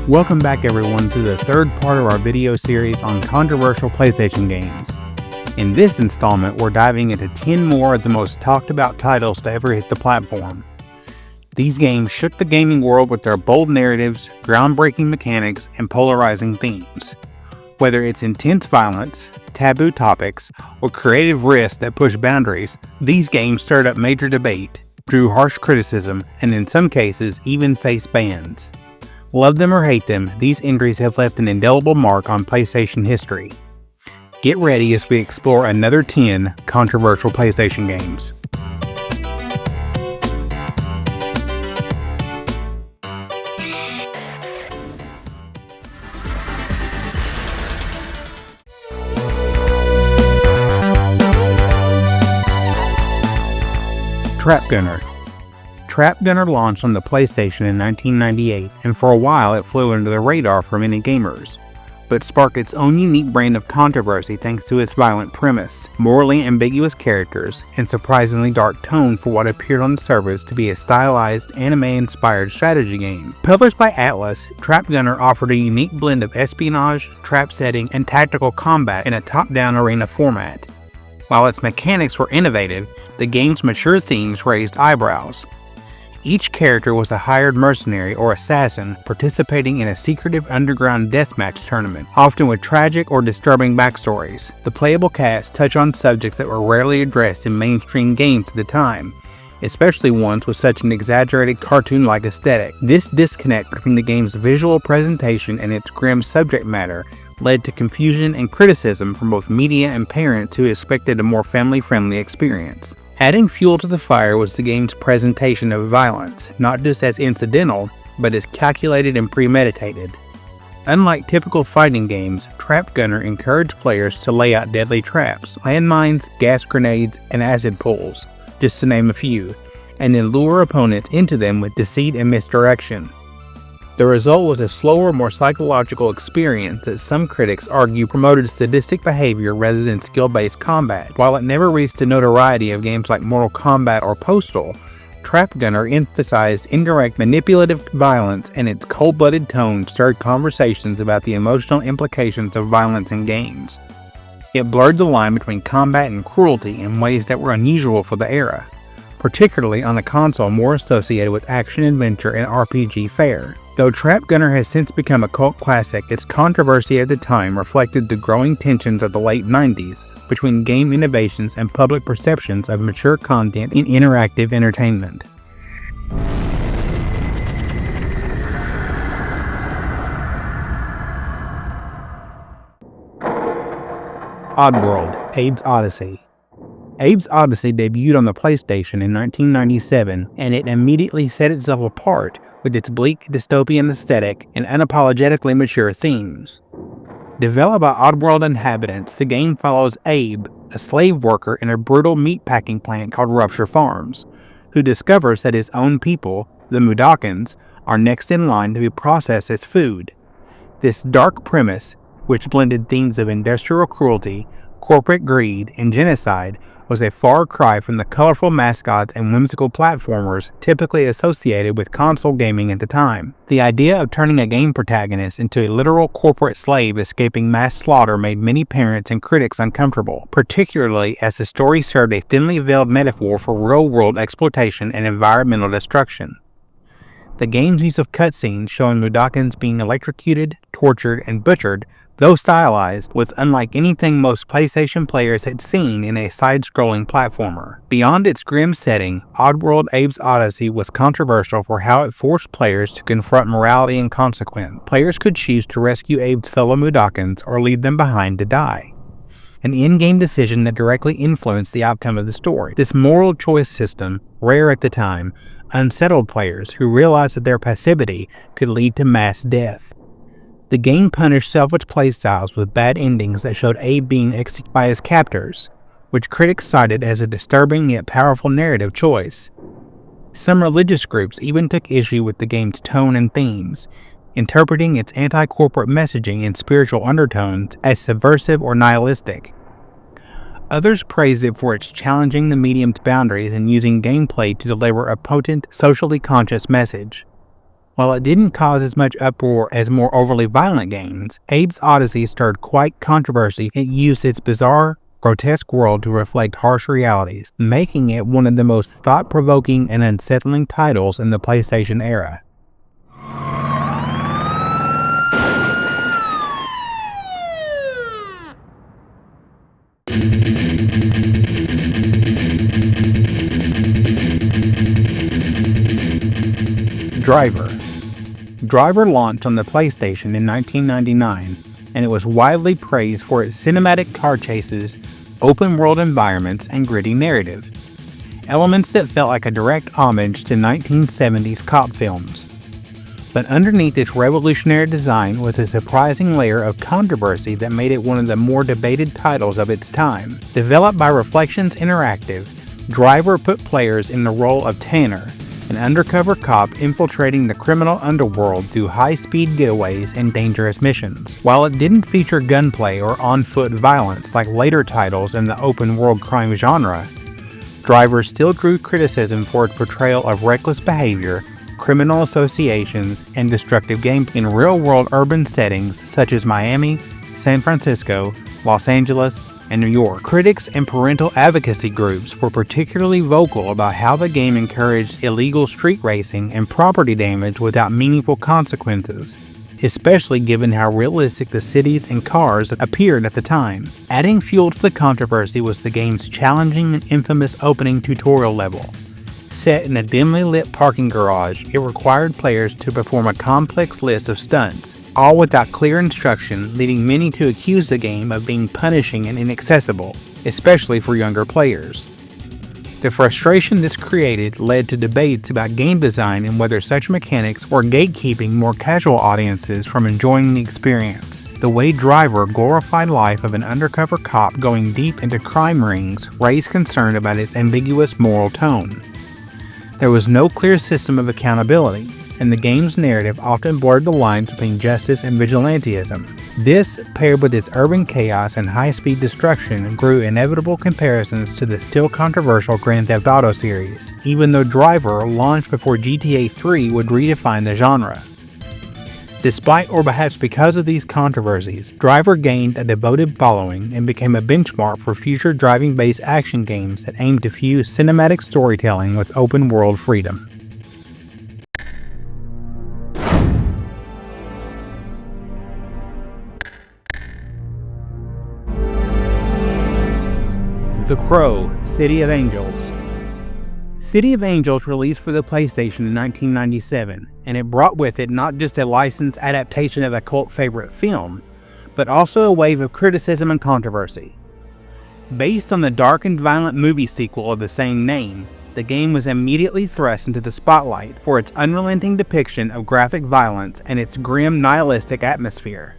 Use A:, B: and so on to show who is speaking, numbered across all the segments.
A: Welcome back everyone to the third part of our video series on controversial PlayStation games. In this installment, we're diving into 10 more of the most talked about titles to ever hit the platform. These games shook the gaming world with their bold narratives, groundbreaking mechanics, and polarizing themes. Whether it's intense violence, taboo topics, or creative risks that push boundaries, these games stirred up major debate, drew harsh criticism, and in some cases even faced bans. Love them or hate them, these entries have left an indelible mark on PlayStation history. Get ready as we explore another 10 controversial PlayStation games. Trap Gunner. Trap Gunner launched on the PlayStation in 1998, and for a while it flew under the radar for many gamers, but sparked its own unique brand of controversy thanks to its violent premise, morally ambiguous characters, and surprisingly dark tone for what appeared on the surface to be a stylized, anime-inspired strategy game. Published by Atlas, Trap Gunner offered a unique blend of espionage, trap setting, and tactical combat in a top-down arena format. While its mechanics were innovative, the game's mature themes raised eyebrows. Each character was a hired mercenary or assassin participating in a secretive underground deathmatch tournament, often with tragic or disturbing backstories. The playable cast touch on subjects that were rarely addressed in mainstream games at the time, especially ones with such an exaggerated cartoon-like aesthetic. This disconnect between the game's visual presentation and its grim subject matter led to confusion and criticism from both media and parents who expected a more family-friendly experience. Adding fuel to the fire was the game's presentation of violence, not just as incidental, but as calculated and premeditated. Unlike typical fighting games, Trap Gunner encouraged players to lay out deadly traps, landmines, gas grenades, and acid pools, just to name a few, and then lure opponents into them with deceit and misdirection. The result was a slower, more psychological experience that some critics argue promoted sadistic behavior rather than skill-based combat. While it never reached the notoriety of games like Mortal Kombat or Postal, Trap Gunner emphasized indirect manipulative violence, and its cold-blooded tone stirred conversations about the emotional implications of violence in games. It blurred the line between combat and cruelty in ways that were unusual for the era, particularly on a console more associated with action-adventure and RPG fare. Though Trap Gunner has since become a cult classic, its controversy at the time reflected the growing tensions of the late 90s between game innovations and public perceptions of mature content in interactive entertainment. Oddworld, Abe's Oddysee. Abe's Oddysee debuted on the PlayStation in 1997, and it immediately set itself apart with its bleak dystopian aesthetic and unapologetically mature themes. Developed by Oddworld inhabitants, the game follows Abe, a slave worker in a brutal meatpacking plant called Rupture Farms, who discovers that his own people, the Mudokons, are next in line to be processed as food. This dark premise, which blended themes of industrial cruelty, corporate greed, and genocide, was a far cry from the colorful mascots and whimsical platformers typically associated with console gaming at the time. The idea of turning a game protagonist into a literal corporate slave escaping mass slaughter made many parents and critics uncomfortable, particularly as the story served a thinly veiled metaphor for real-world exploitation and environmental destruction. The game's use of cutscenes showing Mudokons being electrocuted, tortured, and butchered, though stylized, was unlike anything most PlayStation players had seen in a side-scrolling platformer. Beyond its grim setting, Oddworld Abe's Oddysee was controversial for how it forced players to confront morality and consequence. Players could choose to rescue Abe's fellow Mudokons or leave them behind to die, an in-game decision that directly influenced the outcome of the story. This moral choice system, rare at the time, unsettled players who realized that their passivity could lead to mass death. The game punished selfish playstyles with bad endings that showed Abe being executed by his captors, which critics cited as a disturbing yet powerful narrative choice. Some religious groups even took issue with the game's tone and themes, interpreting its anti-corporate messaging and spiritual undertones as subversive or nihilistic. Others praised it for its challenging the medium's boundaries and using gameplay to deliver a potent, socially conscious message. While it didn't cause as much uproar as more overly violent games, Abe's Oddysee stirred quite controversy. It used its bizarre, grotesque world to reflect harsh realities, making it one of the most thought-provoking and unsettling titles in the PlayStation era. Driver launched on the PlayStation in 1999, and it was widely praised for its cinematic car chases, open-world environments, and gritty narrative, elements that felt like a direct homage to 1970s cop films. But underneath its revolutionary design was a surprising layer of controversy that made it one of the more debated titles of its time. Developed by Reflections Interactive, Driver put players in the role of Tanner, an undercover cop infiltrating the criminal underworld through high-speed getaways and dangerous missions. While it didn't feature gunplay or on-foot violence like later titles in the open-world crime genre, Driver still drew criticism for its portrayal of reckless behavior, criminal associations, and destructive gameplay in real-world urban settings such as Miami, San Francisco, Los Angeles, and New York. Critics and parental advocacy groups were particularly vocal about how the game encouraged illegal street racing and property damage without meaningful consequences, especially given how realistic the cities and cars appeared at the time. Adding fuel to the controversy was the game's challenging and infamous opening tutorial level. Set in a dimly lit parking garage, it required players to perform a complex list of stunts, all without clear instruction, leading many to accuse the game of being punishing and inaccessible, especially for younger players. The frustration this created led to debates about game design and whether such mechanics were gatekeeping more casual audiences from enjoying the experience. The way Driver glorified life of an undercover cop going deep into crime rings raised concern about its ambiguous moral tone. There was no clear system of accountability, and the game's narrative often blurred the lines between justice and vigilantism. This, paired with its urban chaos and high-speed destruction, grew inevitable comparisons to the still controversial Grand Theft Auto series, even though Driver launched before GTA 3 would redefine the genre. Despite or perhaps because of these controversies, Driver gained a devoted following and became a benchmark for future driving-based action games that aimed to fuse cinematic storytelling with open-world freedom. The Crow: City of Angels. City of Angels released for the PlayStation in 1997, and it brought with it not just a licensed adaptation of a cult favorite film, but also a wave of criticism and controversy. Based on the dark and violent movie sequel of the same name, the game was immediately thrust into the spotlight for its unrelenting depiction of graphic violence and its grim, nihilistic atmosphere.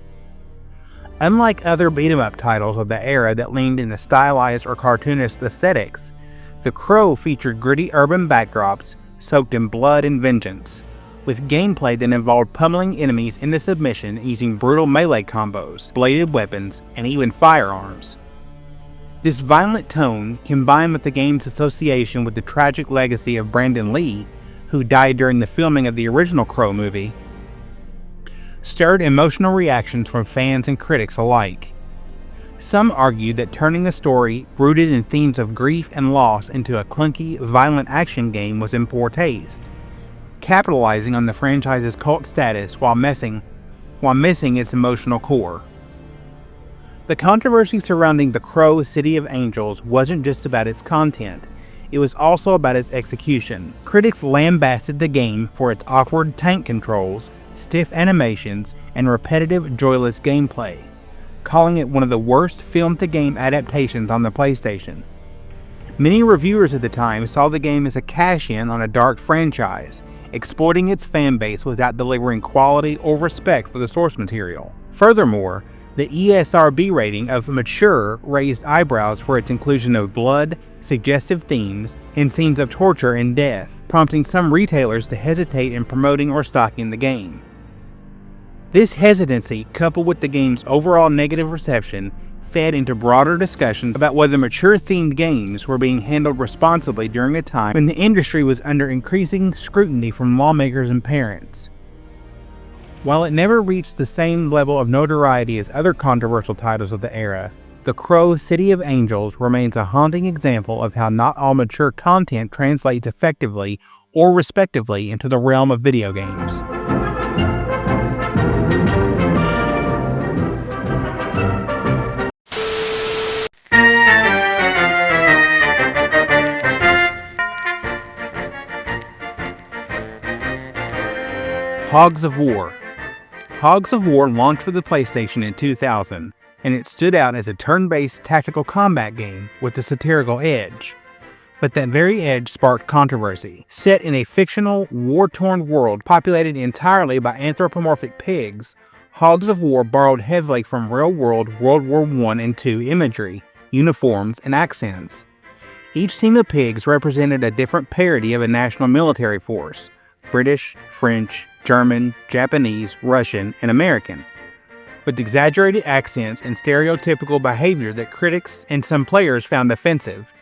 A: Unlike other beat-em-up titles of the era that leaned into stylized or cartoonist aesthetics, The Crow featured gritty urban backdrops soaked in blood and vengeance, with gameplay that involved pummeling enemies into submission using brutal melee combos, bladed weapons, and even firearms. This violent tone, combined with the game's association with the tragic legacy of Brandon Lee, who died during the filming of the original Crow movie, stirred emotional reactions from fans and critics alike. Some argued that turning a story rooted in themes of grief and loss into a clunky, violent action game was in poor taste, capitalizing on the franchise's cult status while missing its emotional core. The controversy surrounding The Crow: City of Angels wasn't just about its content, it was also about its execution. Critics lambasted the game for its awkward tank controls, stiff animations, and repetitive, joyless gameplay, calling it one of the worst film-to-game adaptations on the PlayStation. Many reviewers at the time saw the game as a cash-in on a dark franchise, exploiting its fanbase without delivering quality or respect for the source material. Furthermore, the ESRB rating of mature raised eyebrows for its inclusion of blood, suggestive themes, and scenes of torture and death, prompting some retailers to hesitate in promoting or stocking the game. This hesitancy, coupled with the game's overall negative reception, fed into broader discussions about whether mature-themed games were being handled responsibly during a time when the industry was under increasing scrutiny from lawmakers and parents. While it never reached the same level of notoriety as other controversial titles of the era, The Crow City of Angels remains a haunting example of how not all mature content translates effectively or respectively into the realm of video games. Hogs of War. Hogs of War launched for the PlayStation in 2000, and it stood out as a turn-based tactical combat game with a satirical edge. But that very edge sparked controversy. Set in a fictional, war-torn world populated entirely by anthropomorphic pigs, Hogs of War borrowed heavily from real-world World War I and II imagery, uniforms, and accents. Each team of pigs represented a different parody of a national military force: British, French, German, Japanese, Russian, and American, with exaggerated accents and stereotypical behavior that critics and some players found offensive.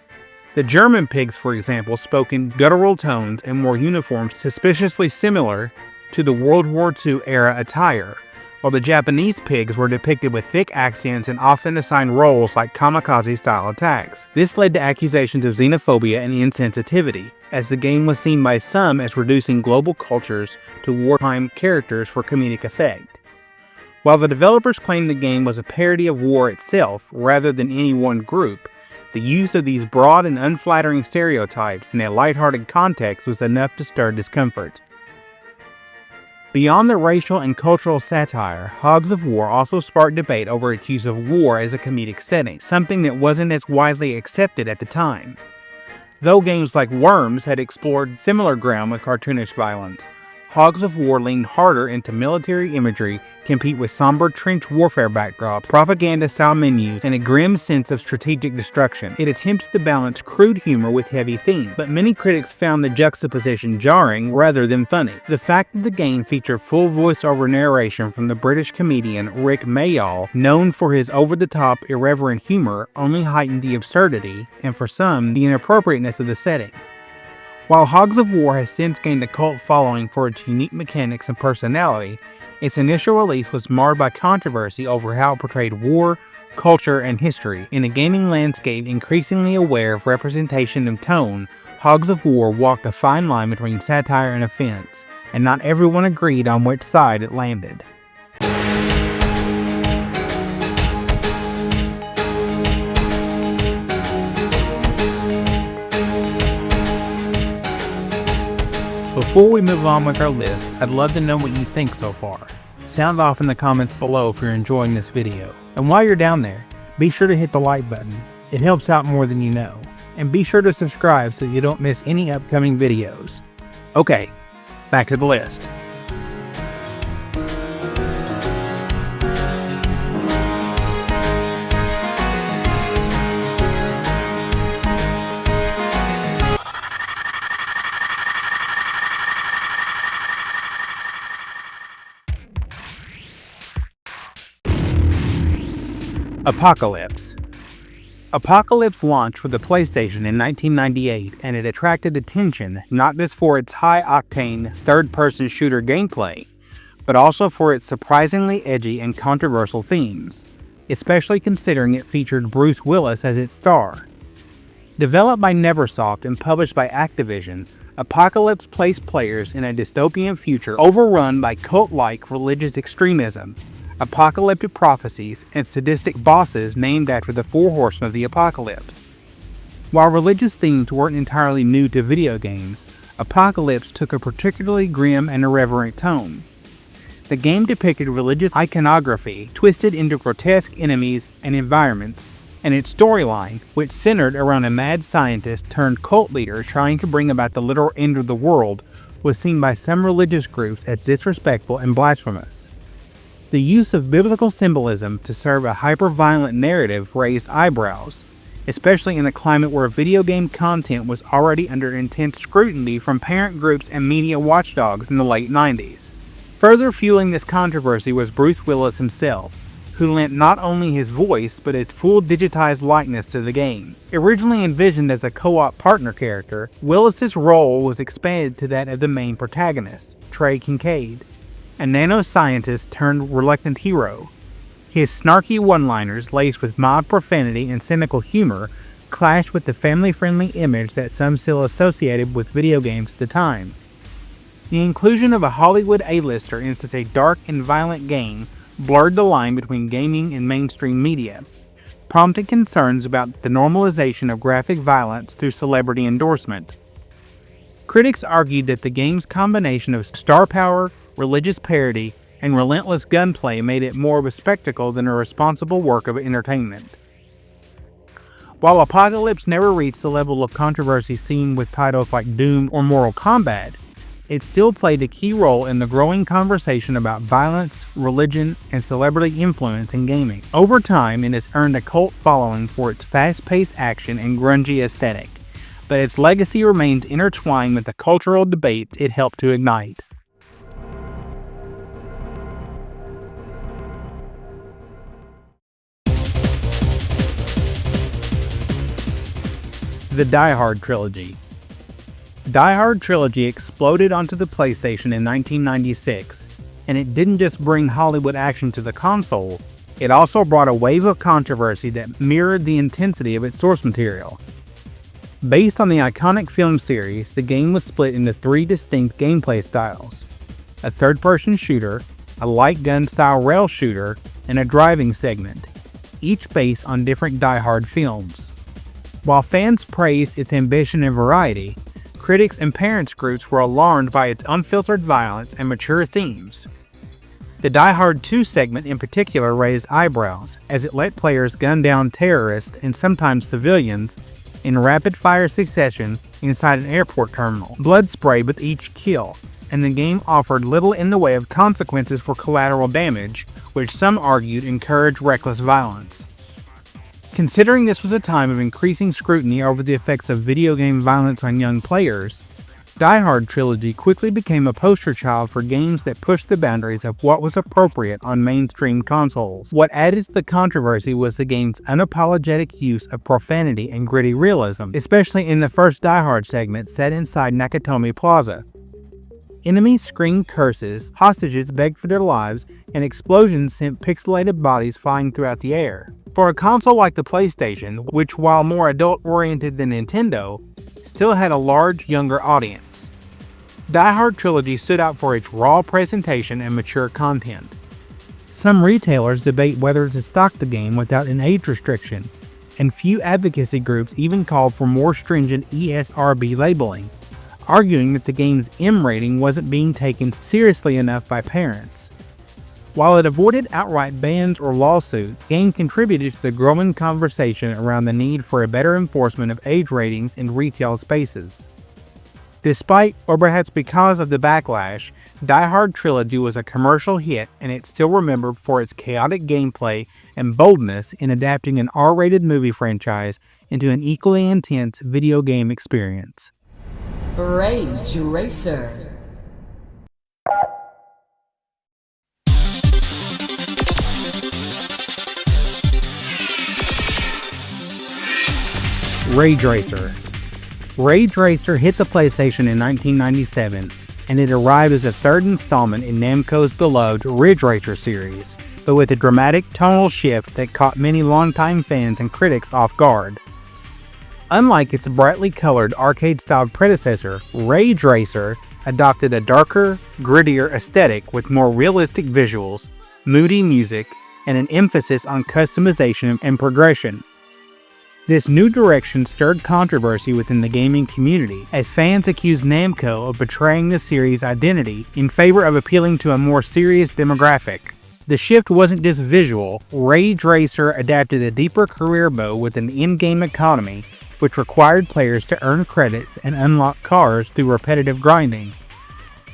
A: The German pigs, for example, spoke in guttural tones and wore uniforms suspiciously similar to the World War II era attire, while the Japanese pigs were depicted with thick accents and often assigned roles like kamikaze-style attacks. This led to accusations of xenophobia and insensitivity, as the game was seen by some as reducing global cultures to wartime characters for comedic effect. While the developers claimed the game was a parody of war itself rather than any one group, the use of these broad and unflattering stereotypes in a lighthearted context was enough to stir discomfort. Beyond the racial and cultural satire, Hogs of War also sparked debate over its use of war as a comedic setting, something that wasn't as widely accepted at the time. Though games like Worms had explored similar ground with cartoonish violence, Hogs of War leaned harder into military imagery, compete with somber trench warfare backdrops, propaganda-style menus, and a grim sense of strategic destruction. It attempted to balance crude humor with heavy themes, but many critics found the juxtaposition jarring rather than funny. The fact that the game featured full voice-over narration from the British comedian Rick Mayall, known for his over-the-top, irreverent humor, only heightened the absurdity, and for some, the inappropriateness of the setting. While Hogs of War has since gained a cult following for its unique mechanics and personality, its initial release was marred by controversy over how it portrayed war, culture, and history. In a gaming landscape increasingly aware of representation and tone, Hogs of War walked a fine line between satire and offense, and not everyone agreed on which side it landed. Before we move on with our list, I'd love to know what you think so far. Sound off in the comments below if you're enjoying this video. And while you're down there, be sure to hit the like button. It helps out more than you know. And be sure to subscribe so you don't miss any upcoming videos. Okay, back to the list. Apocalypse. Apocalypse launched for the PlayStation in 1998, and it attracted attention not just for its high-octane, third-person shooter gameplay, but also for its surprisingly edgy and controversial themes, especially considering it featured Bruce Willis as its star. Developed by Neversoft and published by Activision, Apocalypse placed players in a dystopian future overrun by cult-like religious extremism, apocalyptic prophecies, and sadistic bosses named after the four horsemen of the apocalypse. While religious themes weren't entirely new to video games, Apocalypse took a particularly grim and irreverent tone. The game depicted religious iconography twisted into grotesque enemies and environments, and its storyline, which centered around a mad scientist turned cult leader trying to bring about the literal end of the world, was seen by some religious groups as disrespectful and blasphemous. The use of biblical symbolism to serve a hyper-violent narrative raised eyebrows, especially in a climate where video game content was already under intense scrutiny from parent groups and media watchdogs in the late 90s. Further fueling this controversy was Bruce Willis himself, who lent not only his voice but his full digitized likeness to the game. Originally envisioned as a co-op partner character, Willis's role was expanded to that of the main protagonist, Trey Kincaid. a nanoscientist turned reluctant hero. His snarky one-liners, laced with mild profanity and cynical humor, clashed with the family-friendly image that some still associated with video games at the time. The inclusion of a Hollywood A-lister in such a dark and violent game blurred the line between gaming and mainstream media, prompting concerns about the normalization of graphic violence through celebrity endorsement. Critics argued that the game's combination of star power, religious parody, and relentless gunplay made it more of a spectacle than a responsible work of entertainment. While Apocalypse never reached the level of controversy seen with titles like Doom or Mortal Kombat, it still played a key role in the growing conversation about violence, religion, and celebrity influence in gaming. Over time, it has earned a cult following for its fast-paced action and grungy aesthetic, but its legacy remains intertwined with the cultural debates it helped to ignite. The Hard Trilogy. Hard Trilogy exploded onto the PlayStation in 1996, and it didn't just bring Hollywood action to the console, it also brought a wave of controversy that mirrored the intensity of its source material. Based on the iconic film series, the game was split into three distinct gameplay styles: a third-person shooter, a light gun-style rail shooter, and a driving segment, each based on different Die Hard films. While fans praised its ambition and variety, critics and parents groups were alarmed by its unfiltered violence and mature themes. The Die Hard 2 segment in particular raised eyebrows, as it let players gun down terrorists and sometimes civilians in rapid-fire succession inside an airport terminal. Blood sprayed with each kill, and the game offered little in the way of consequences for collateral damage, which some argued encouraged reckless violence. Considering this was a time of increasing scrutiny over the effects of video game violence on young players, Die Hard Trilogy quickly became a poster child for games that pushed the boundaries of what was appropriate on mainstream consoles. What added to the controversy was the game's unapologetic use of profanity and gritty realism, especially in the first Die Hard segment set inside Nakatomi Plaza. Enemies screamed curses, hostages begged for their lives, and explosions sent pixelated bodies flying throughout the air. For a console like the PlayStation, which while more adult-oriented than Nintendo, still had a large, younger audience, Die Hard Trilogy stood out for its raw presentation and mature content. Some retailers debate whether to stock the game without an age restriction, and few advocacy groups even called for more stringent ESRB labeling, arguing that the game's M rating wasn't being taken seriously enough by parents. While it avoided outright bans or lawsuits, the game contributed to the growing conversation around the need for a better enforcement of age ratings in retail spaces. Despite, or perhaps because of the backlash, Die Hard Trilogy was a commercial hit, and it's still remembered for its chaotic gameplay and boldness in adapting an R-rated movie franchise into an equally intense video game experience.
B: Rage Racer.
A: Rage Racer. Rage Racer hit the PlayStation in 1997, and it arrived as a third installment in Namco's beloved Ridge Racer series, but with a dramatic tonal shift that caught many longtime fans and critics off guard. Unlike its brightly colored arcade-styled predecessor, Rage Racer adopted a darker, grittier aesthetic with more realistic visuals, moody music, and an emphasis on customization and progression. This new direction stirred controversy within the gaming community, as fans accused Namco of betraying the series' identity in favor of appealing to a more serious demographic. The shift wasn't just visual. Rage Racer adapted a deeper career mode with an in-game economy, which required players to earn credits and unlock cars through repetitive grinding.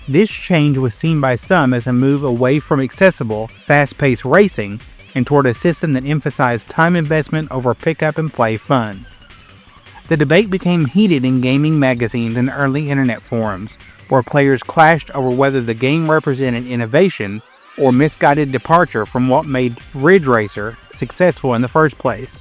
A: This change was seen by some as a move away from accessible, fast-paced racing and toward a system that emphasized time investment over pick-up-and-play fun. The debate became heated in gaming magazines and early internet forums, where players clashed over whether the game represented innovation or misguided departure from what made Ridge Racer successful in the first place.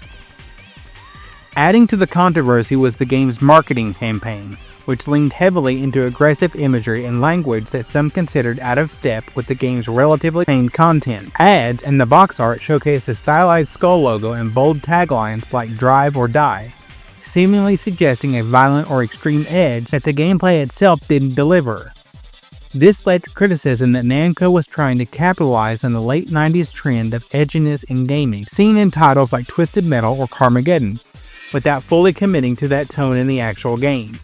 A: Adding to the controversy was the game's marketing campaign, which leaned heavily into aggressive imagery and language that some considered out of step with the game's relatively tame content. Ads and the box art showcased a stylized skull logo and bold taglines like "Drive or Die," seemingly suggesting a violent or extreme edge that the gameplay itself didn't deliver. This led to criticism that Namco was trying to capitalize on the late 90s trend of edginess in gaming, seen in titles like Twisted Metal or Carmageddon, without fully committing to that tone in the actual game.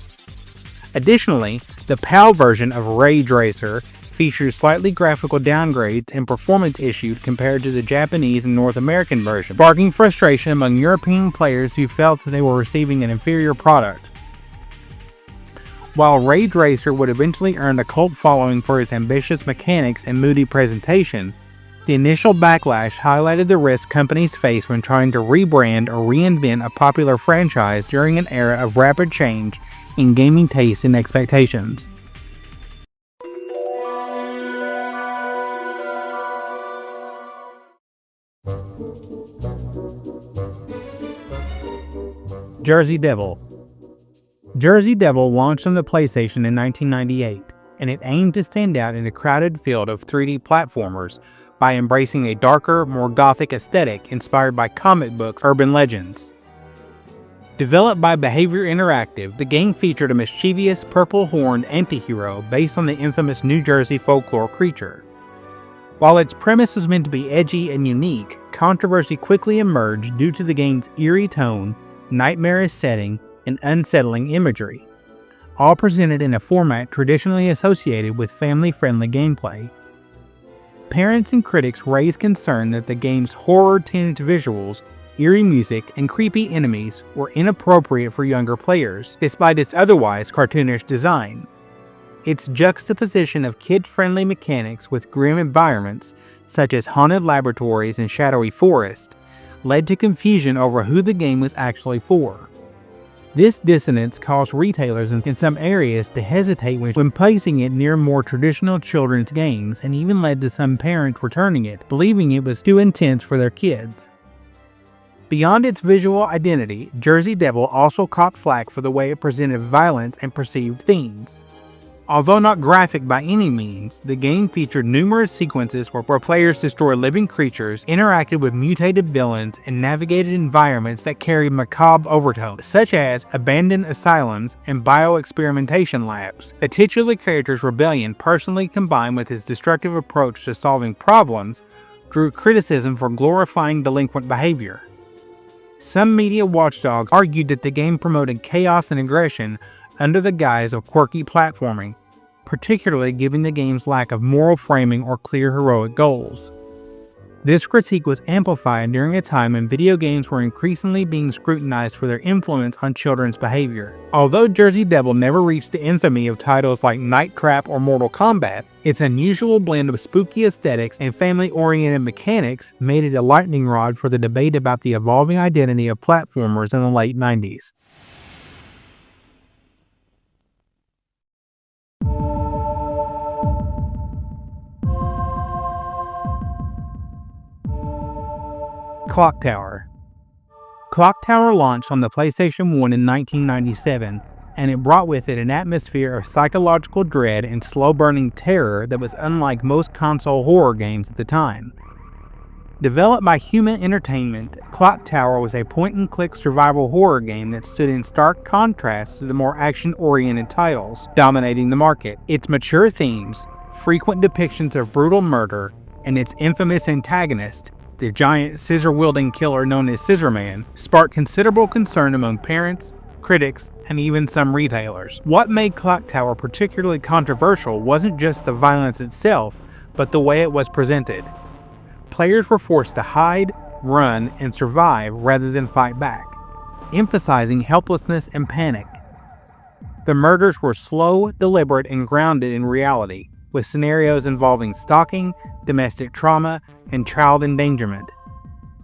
A: Additionally, the PAL version of Rage Racer features slightly graphical downgrades and performance issues compared to the Japanese and North American version, sparking frustration among European players who felt that they were receiving an inferior product. While Rage Racer would eventually earn a cult following for its ambitious mechanics and moody presentation, the initial backlash highlighted the risks companies face when trying to rebrand or reinvent a popular franchise during an era of rapid change in gaming tastes and expectations. Jersey Devil. Jersey Devil launched on the PlayStation in 1998, and it aimed to stand out in a crowded field of 3D platformers by embracing a darker, more gothic aesthetic inspired by comic books' urban legends. Developed by Behavior Interactive, the game featured a mischievous, purple-horned anti-hero based on the infamous New Jersey folklore creature. While its premise was meant to be edgy and unique, controversy quickly emerged due to the game's eerie tone, nightmarish setting, and unsettling imagery, all presented in a format traditionally associated with family-friendly gameplay. Parents and critics raised concern that the game's horror-tinged visuals, eerie music, and creepy enemies were inappropriate for younger players, despite its otherwise cartoonish design. Its juxtaposition of kid-friendly mechanics with grim environments, such as haunted laboratories and shadowy forests, led to confusion over who the game was actually for. This dissonance caused retailers in some areas to hesitate when placing it near more traditional children's games, and even led to some parents returning it, believing it was too intense for their kids. Beyond its visual identity, Jersey Devil also caught flack for the way it presented violence and perceived themes. Although not graphic by any means, the game featured numerous sequences where players destroyed living creatures, interacted with mutated villains, and navigated environments that carried macabre overtones, such as abandoned asylums and bioexperimentation labs. The titular character's rebellion, personally combined with his destructive approach to solving problems, drew criticism for glorifying delinquent behavior. Some media watchdogs argued that the game promoted chaos and aggression under the guise of quirky platforming, particularly given the game's lack of moral framing or clear heroic goals. This critique was amplified during a time when video games were increasingly being scrutinized for their influence on children's behavior. Although Jersey Devil never reached the infamy of titles like Night Trap or Mortal Kombat, its unusual blend of spooky aesthetics and family-oriented mechanics made it a lightning rod for the debate about the evolving identity of platformers in the late 90s. Clock Tower. Clock Tower launched on the PlayStation 1 in 1997, and it brought with it an atmosphere of psychological dread and slow-burning terror that was unlike most console horror games at the time. Developed by Human Entertainment, Clock Tower was a point-and-click survival horror game that stood in stark contrast to the more action-oriented titles dominating the market. Its mature themes, frequent depictions of brutal murder, and its infamous antagonist, the giant scissor-wielding killer known as Scissor Man, sparked considerable concern among parents, critics, and even some retailers. What made Clock Tower particularly controversial wasn't just the violence itself, but the way it was presented. Players were forced to hide, run, and survive rather than fight back, emphasizing helplessness and panic. The murders were slow, deliberate, and grounded in reality, with scenarios involving stalking, domestic trauma, and child endangerment.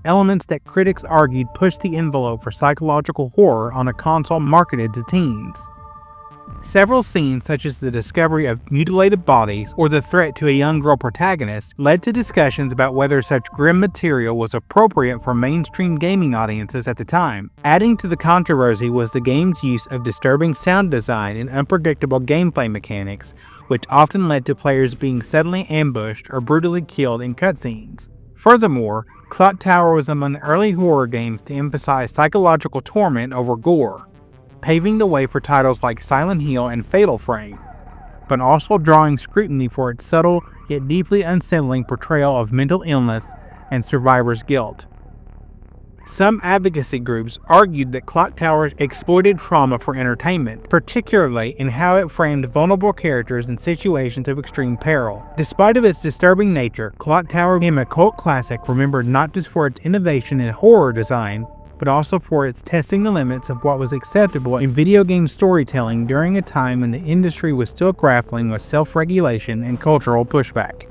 A: Elements that critics argued pushed the envelope for psychological horror on a console marketed to teens. Several scenes, such as the discovery of mutilated bodies or the threat to a young girl protagonist, led to discussions about whether such grim material was appropriate for mainstream gaming audiences at the time. Adding to the controversy was the game's use of disturbing sound design and unpredictable gameplay mechanics, which often led to players being suddenly ambushed or brutally killed in cutscenes. Furthermore, Clock Tower was among the early horror games to emphasize psychological torment over gore, paving the way for titles like Silent Hill and Fatal Frame, but also drawing scrutiny for its subtle yet deeply unsettling portrayal of mental illness and survivor's guilt. Some advocacy groups argued that Clock Tower exploited trauma for entertainment, particularly in how it framed vulnerable characters in situations of extreme peril. Despite of its disturbing nature, Clock Tower became a cult classic remembered not just for its innovation in horror design, but also for its testing the limits of what was acceptable in video game storytelling during a time when the industry was still grappling with self-regulation and cultural pushback.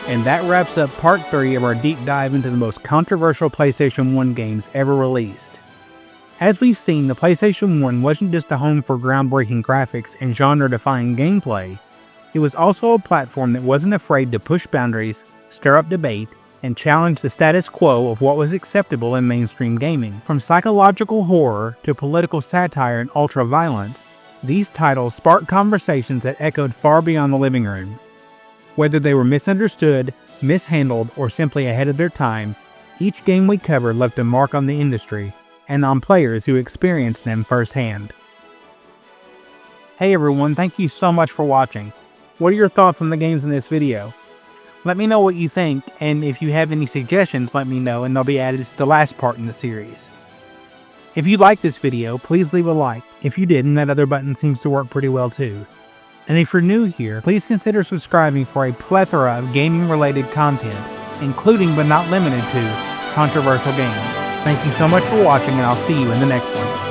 A: And that wraps up part 3 of our deep dive into the most controversial PlayStation 1 games ever released. As we've seen, the PlayStation 1 wasn't just a home for groundbreaking graphics and genre-defying gameplay, it was also a platform that wasn't afraid to push boundaries, stir up debate, and challenge the status quo of what was acceptable in mainstream gaming. From psychological horror to political satire and ultra-violence, these titles sparked conversations that echoed far beyond the living room. Whether they were misunderstood, mishandled, or simply ahead of their time, each game we covered left a mark on the industry and on players who experienced them firsthand. Hey everyone, thank you so much for watching. What are your thoughts on the games in this video? Let me know what you think, and if you have any suggestions, let me know and they'll be added to the last part in the series. If you liked this video, please leave a like. If you didn't, that other button seems to work pretty well too. And if you're new here, please consider subscribing for a plethora of gaming-related content, including but not limited to controversial games. Thank you so much for watching, and I'll see you in the next one.